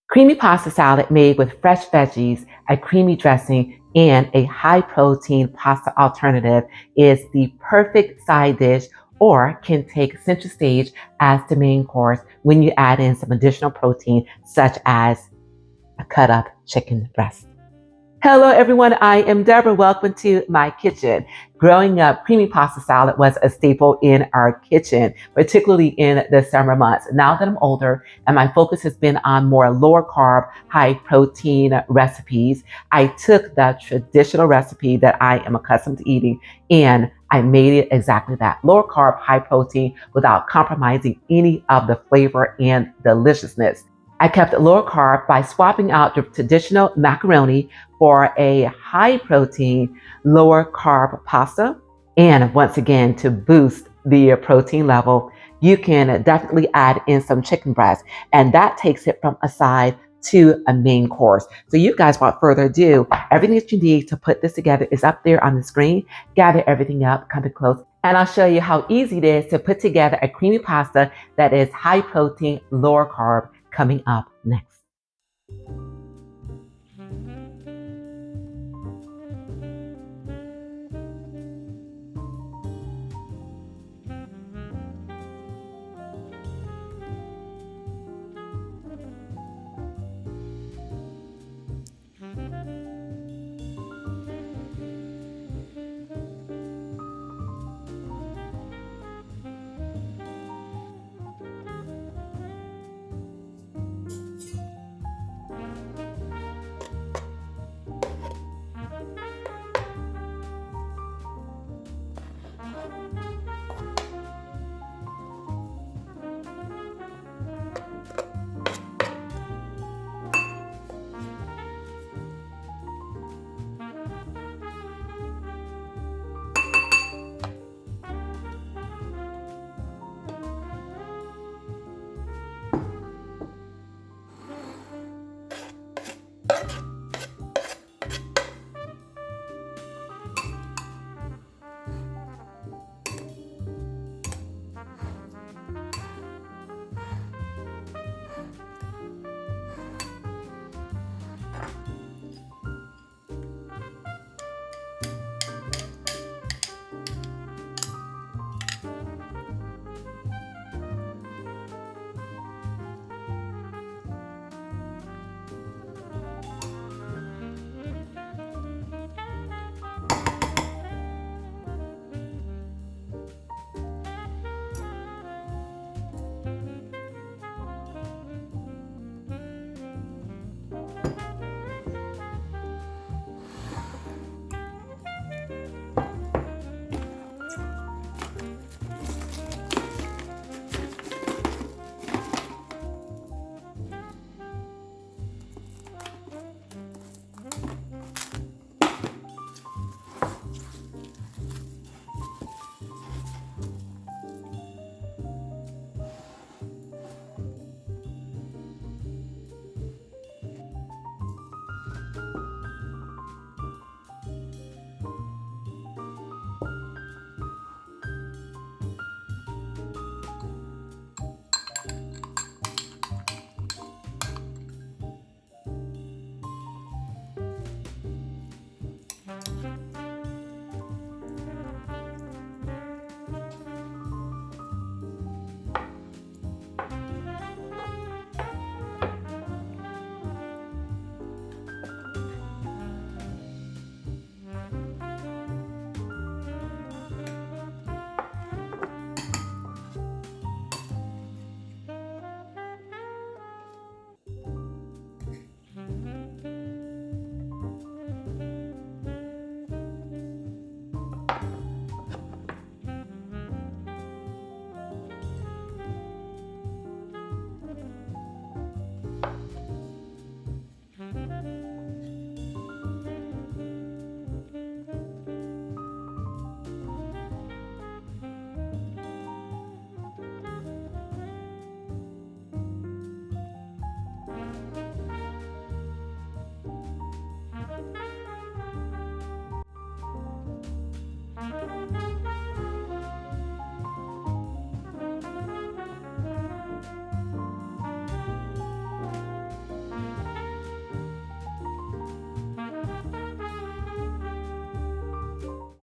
Creamy pasta salad made with fresh veggies, a creamy dressing, and a high protein pasta alternative is the perfect side dish or can take center stage as the main course when you add in some additional protein such as a cut up chicken breast. Hello everyone, I am Deborah. Welcome to my kitchen. Growing up, creamy pasta salad was a staple in our kitchen, particularly in the summer months. Now that I'm older and my focus has been on more lower carb, high protein recipes, I took the traditional recipe that I am accustomed to eating and I made it exactly that, lower carb, high protein without compromising any of the flavor and deliciousness. I kept it lower carb by swapping out the traditional macaroni for a high protein, lower carb pasta. And once again, to boost the protein level, you can definitely add in some chicken breast, and that takes it from a side to a main course. So you guys, without further ado, everything that you need to put this together is up there on the screen. Gather everything up, come to close, and I'll show you how easy it is to put together a creamy pasta that is high protein, lower carb, coming up next.